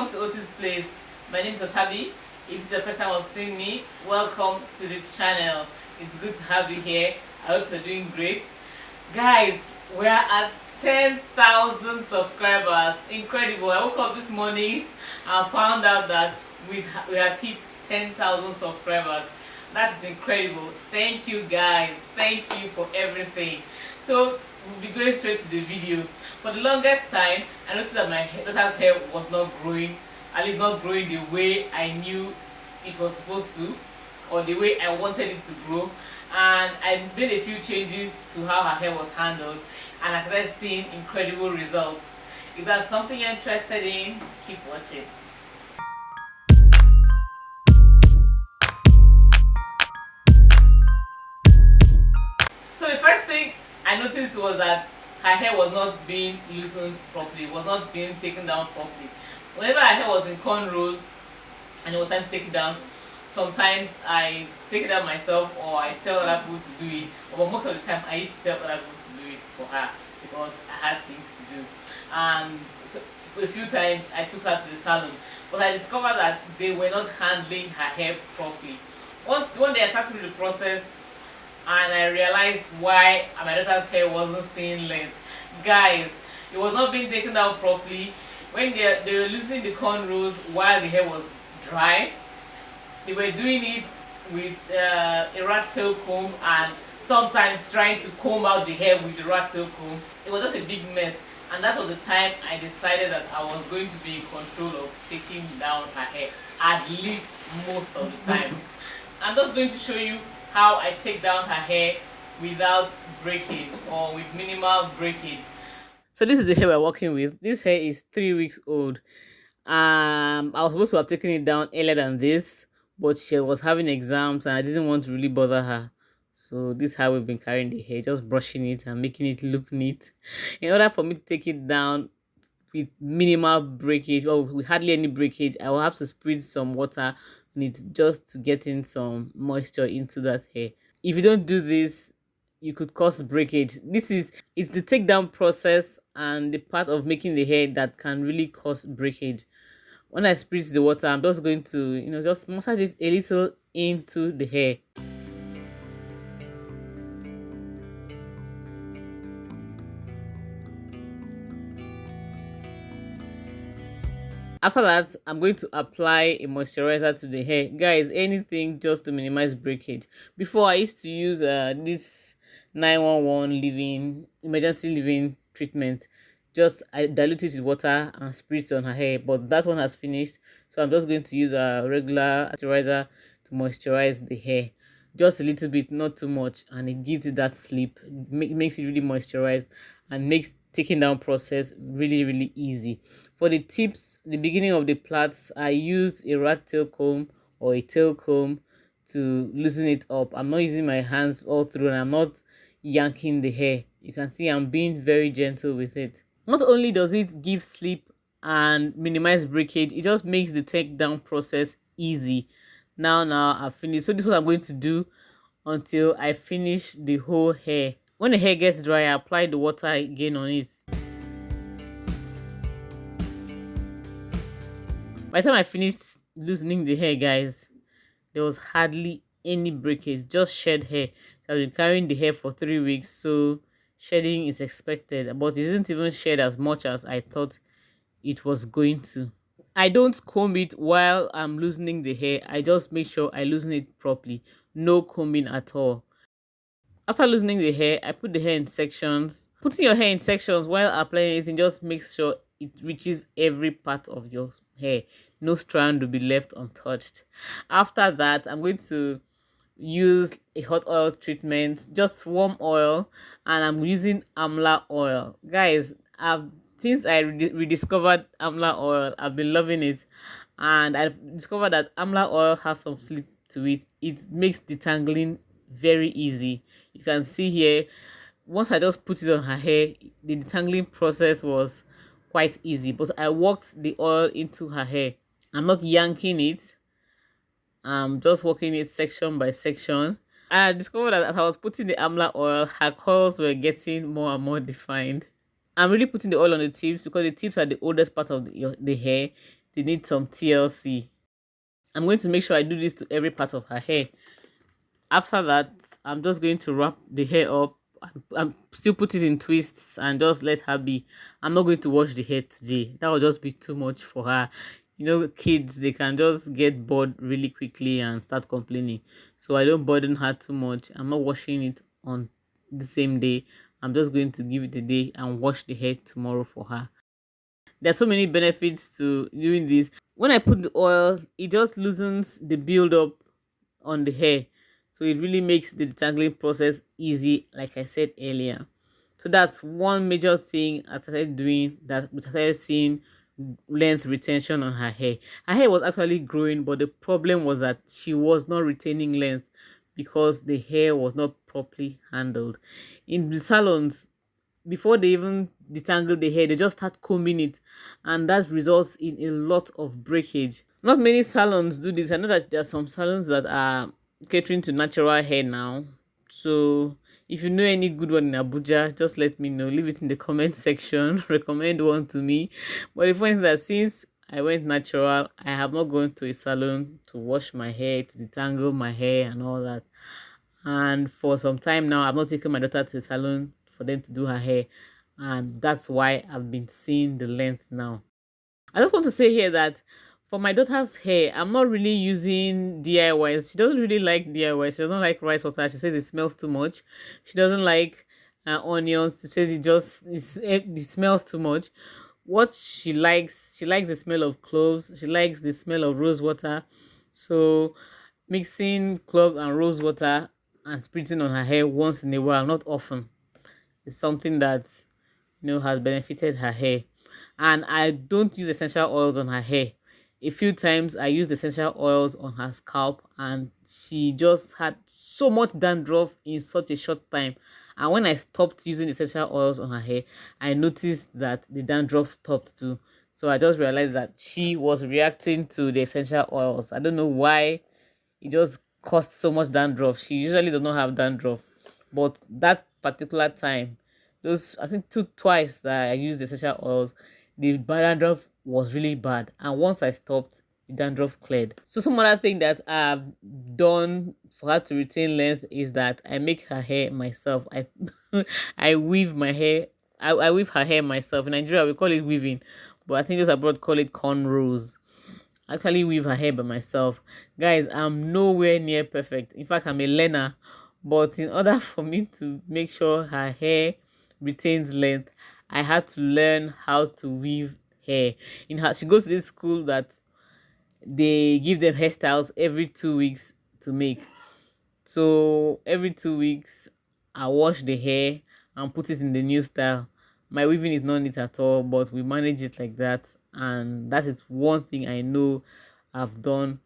Welcome to Otis Place. My name is Otabi. If it's the first time of seeing me, welcome to the channel. It's good to have you here. I hope you're doing great. Guys, we're at 10,000 subscribers. Incredible. I woke up this morning and found out that we have hit 10,000 subscribers. That is incredible. Thank you guys. Thank you for everything. So we'll be going straight to the video. For the longest time, I noticed that my daughter's hair was not growing, at least not growing the way I knew it was supposed to, or the way I wanted it to grow. And I made a few changes to how her hair was handled, and I started seeing incredible results. If that's something you're interested in, keep watching. So the first thing I noticed was that her hair was not being loosened properly, was not being taken down properly. Whenever her hair was in cornrows and it was time to take it down, sometimes I take it down myself or I tell other people to do it. But most of the time I used to tell other people to do it for her because I had things to do. And so a few times I took her to the salon, but I discovered that they were not handling her hair properly. One day I sat through the process and I realized why my daughter's hair wasn't seeing length. Guys, it was not being taken down properly. When they were loosening the cornrows while the hair was dry, they were doing it with a rat tail comb and sometimes trying to comb out the hair with the rat tail comb. It was just a big mess, and that was the time I decided that I was going to be in control of taking down her hair, at least most of the time. I'm just going to show you how I take down her hair without breakage or with minimal breakage. So this is the hair we're working with. This hair is 3 weeks old. I was supposed to have taken it down earlier than this, but she was having exams and I didn't want to really bother her. So this is how we've been carrying the hair, just brushing it and making it look neat. In order for me to take it down with minimal breakage or with hardly any breakage, I will have to spritz some water on it just to get in some moisture into that hair. If you don't do this, you could cause breakage. It's the takedown process and the part of making the hair that can really cause breakage. When I spritz the water, I'm just going to just massage it a little into the hair. After that, I'm going to apply a moisturizer to the hair. Guys, anything just to minimize breakage. Before, I used to use this 911 leave-in, emergency leave-in treatment. Just I dilute it with water and spritz on her hair, but that one has finished. So I'm just going to use a regular moisturizer to moisturize the hair. Just a little bit, not too much, and it gives it that sleep. Makes it really moisturized and makes taking down process really easy. For the tips, the beginning of the plaits, I use a rat tail comb or a tail comb to loosen it up. I'm not using my hands all through and I'm not yanking the hair. You can see I'm being very gentle with it. Not only does it give sleep and minimize breakage, it just makes the take down process easy. Now I've finished. So this is what I'm going to do until I finish the whole hair. When the hair gets dry, I apply the water again on it. By the time I finished loosening the hair, guys, there was hardly any breakage, just shed hair. I've been carrying the hair for 3 weeks, so shedding is expected, but it didn't even shed as much as I thought it was going to. I don't comb it while I'm loosening the hair. I just make sure I loosen it properly. No combing at all. After loosening the hair, I put the hair in sections. Putting your hair in sections while applying anything just makes sure it reaches every part of your hair. No strand will be left untouched. After that, I'm going to use a hot oil treatment, just warm oil, and I'm using amla oil. Guys, since I rediscovered amla oil, I've been loving it, and I've discovered that amla oil has some sleep to it. It makes detangling very easy. You can see here, once I just put it on her hair, the detangling process was quite easy, but I worked the oil into her hair. I'm not yanking it, I'm just working it section by section. And I discovered that as I was putting the amla oil, her curls were getting more and more defined. I'm really putting the oil on the tips because the tips are the oldest part of the hair. they need some TLC. I'm going to make sure I do this to every part of her hair. After that, I'm just going to wrap the hair up. I'm still put it in twists and just let her be. I'm not going to wash the hair today. That will just be too much for her. You know, kids, they can just get bored really quickly and start complaining. So I don't burden her too much. I'm not washing it on the same day. I'm just going to give it a day and wash the hair tomorrow for her. There's so many benefits to doing this. When I put the oil, it just loosens the build up on the hair, so it really makes the detangling process easy, like I said earlier. So that's one major thing I started doing, that we started seeing length retention on her hair. Her hair was actually growing, but the problem was that she was not retaining length because the hair was not properly handled. In the salons, before they even detangle the hair, they just start combing it, and that results in a lot of breakage. Not many salons do this. I know that there are some salons that are catering to natural hair now. So if you know any good one in Abuja, just let me know. Leave it in the comment section. Recommend one to me. But the point is that since I went natural, I have not gone to a salon to wash my hair, to detangle my hair and all that. And for some time now, I've not taken my daughter to a salon for them to do her hair. And that's why I've been seeing the length now. I just want to say here that for my daughter's hair, I'm not really using DIYs. She doesn't really like DIYs. She doesn't like rice water. She says it smells too much. She doesn't like onions. She says it smells too much. What she likes the smell of cloves. She likes the smell of rose water. So mixing cloves and rose water and spritzing on her hair once in a while, not often, is something that has benefited her hair. And I don't use essential oils on her hair. A few times I used essential oils on her scalp, and she just had so much dandruff in such a short time. And when I stopped using essential oils on her hair, I noticed that the dandruff stopped too. So I just realized that she was reacting to the essential oils. I don't know why it just caused so much dandruff. She usually does not have dandruff, but that particular time, those I think twice that I used essential oils, the dandruff was really bad. And once I stopped, the dandruff cleared. So some other thing that I've done for her to retain length is that I make her hair myself. I I weave my hair. I weave her hair myself. In Nigeria, we call it weaving, but I think those abroad call it cornrows. I actually weave her hair by myself. Guys, I'm nowhere near perfect. In fact, I'm a learner. But in order for me to make sure her hair retains length, I had to learn how to weave hair. She goes to this school that they give them hairstyles every 2 weeks to make. So every 2 weeks, I wash the hair and put it in the new style. My weaving is not neat at all, but we manage it like that. And that is one thing I know I've done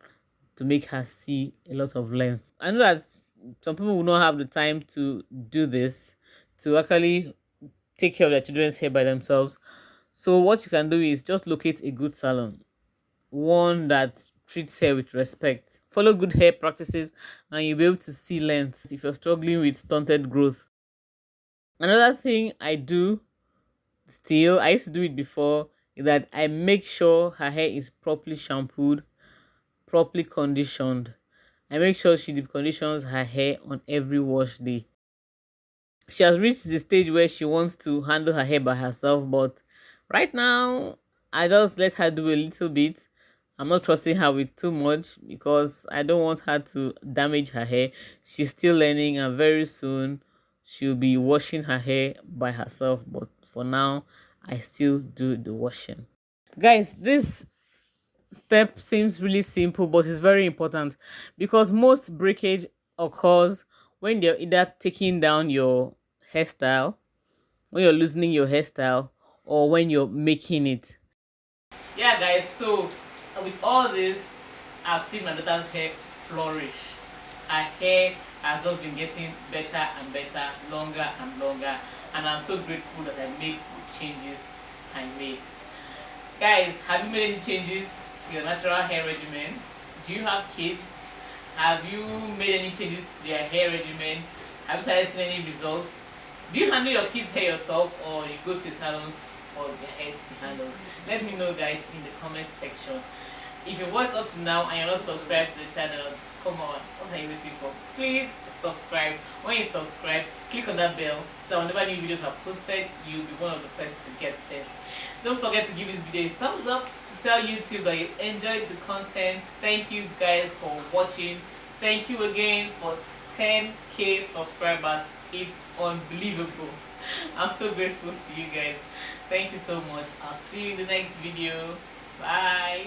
to make her see a lot of length. I know that some people will not have the time to do this, to actually take care of their children's hair by themselves. So what you can do is just locate a good salon, one that treats hair with respect. Follow good hair practices and you'll be able to see length if you're struggling with stunted growth. Another thing I do still, I used to do it before, is that I make sure her hair is properly shampooed, properly conditioned. I make sure she deep conditions her hair on every wash day. She has reached the stage where she wants to handle her hair by herself, but right now I just let her do a little bit. I'm not trusting her with too much because I don't want her to damage her hair. She's still learning, and very soon she'll be washing her hair by herself, but for now I still do the washing. Guys, this step seems really simple, but it's very important because most breakage occurs when you're either taking down your hairstyle, when you're loosening your hairstyle, or when you're making it. Yeah, guys, so with all this, I've seen my daughter's hair flourish. Her hair has just been getting better and better, longer and longer, and I'm so grateful that I made the changes I made. Guys, have you made any changes to your natural hair regimen? Do you have kids? Have you made any changes to your hair regimen? Have you started seeing any results? Do you handle your kids' hair yourself, or you go to a salon for their hair to be handled? Let me know, guys, in the comment section. If you watched up to now and you're not subscribed to the channel, come on, what are you waiting for? Please subscribe. When you subscribe, click on that bell so that whenever new videos are posted, you'll be one of the first to get them. Don't forget to give this video a thumbs up to tell YouTube that you enjoyed the content. Thank you guys for watching. Thank you again for 10K subscribers. It's unbelievable. I'm so grateful to you guys. Thank you so much. I'll see you in the next video. Bye.